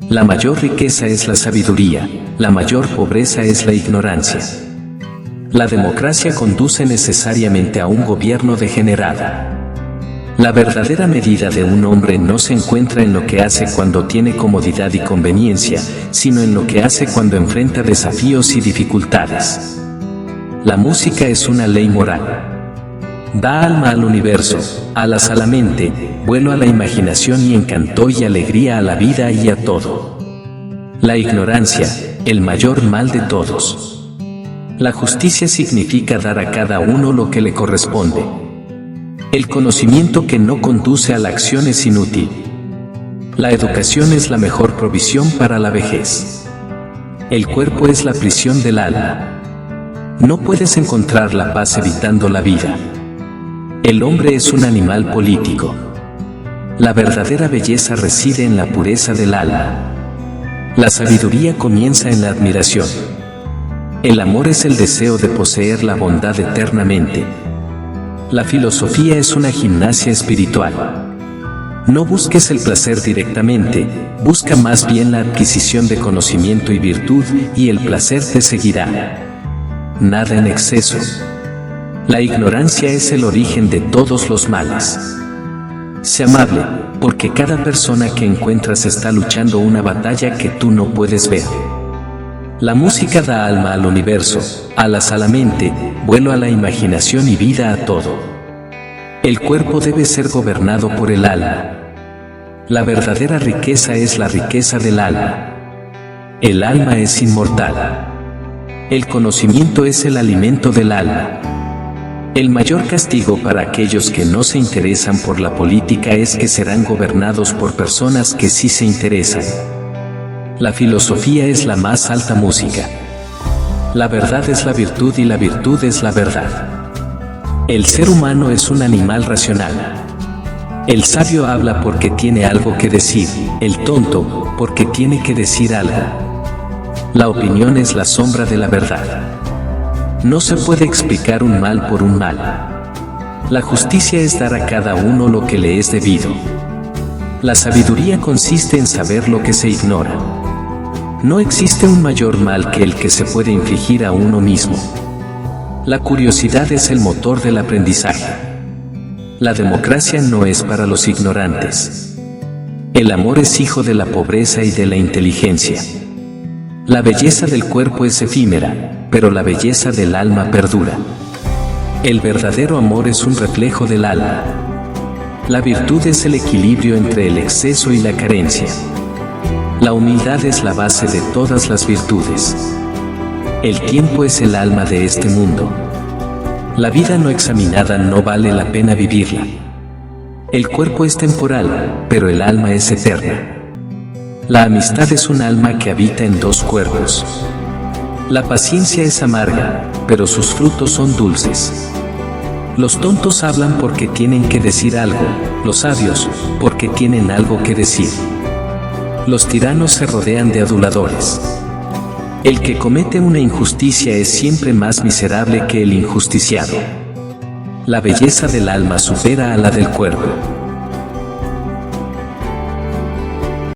La mayor riqueza es la sabiduría, la mayor pobreza es la ignorancia. La democracia conduce necesariamente a un gobierno degenerado. La verdadera medida de un hombre no se encuentra en lo que hace cuando tiene comodidad y conveniencia, sino en lo que hace cuando enfrenta desafíos y dificultades. La música es una ley moral. Da alma al universo, alas a la mente, vuelo a la imaginación y encanto y alegría a la vida y a todo. La ignorancia, el mayor mal de todos. La justicia significa dar a cada uno lo que le corresponde. El conocimiento que no conduce a la acción es inútil. La educación es la mejor provisión para la vejez. El cuerpo es la prisión del alma. No puedes encontrar la paz evitando la vida. El hombre es un animal político. La verdadera belleza reside en la pureza del alma. La sabiduría comienza en la admiración. El amor es el deseo de poseer la bondad eternamente. La filosofía es una gimnasia espiritual. No busques el placer directamente, busca más bien la adquisición de conocimiento y virtud, y el placer te seguirá. Nada en exceso. La ignorancia es el origen de todos los males. Sé amable, porque cada persona que encuentras está luchando una batalla que tú no puedes ver. La música da alma al universo, alas a la mente, vuelo a la imaginación y vida a todo. El cuerpo debe ser gobernado por el alma. La verdadera riqueza es la riqueza del alma. El alma es inmortal. El conocimiento es el alimento del alma. El mayor castigo para aquellos que no se interesan por la política es que serán gobernados por personas que sí se interesan. La filosofía es la más alta música. La verdad es la virtud y la virtud es la verdad. El ser humano es un animal racional. El sabio habla porque tiene algo que decir, el tonto porque tiene que decir algo. La opinión es la sombra de la verdad. No se puede explicar un mal por un mal. La justicia es dar a cada uno lo que le es debido. La sabiduría consiste en saber lo que se ignora. No existe un mayor mal que el que se puede infligir a uno mismo. La curiosidad es el motor del aprendizaje. La democracia no es para los ignorantes. El amor es hijo de la pobreza y de la inteligencia. La belleza del cuerpo es efímera, pero la belleza del alma perdura. El verdadero amor es un reflejo del alma. La virtud es el equilibrio entre el exceso y la carencia. La humildad es la base de todas las virtudes. El tiempo es el alma de este mundo. La vida no examinada no vale la pena vivirla. El cuerpo es temporal, pero el alma es eterna. La amistad es un alma que habita en dos cuerpos. La paciencia es amarga, pero sus frutos son dulces. Los tontos hablan porque tienen que decir algo, los sabios, porque tienen algo que decir. Los tiranos se rodean de aduladores. El que comete una injusticia es siempre más miserable que el injusticiado. La belleza del alma supera a la del cuerpo.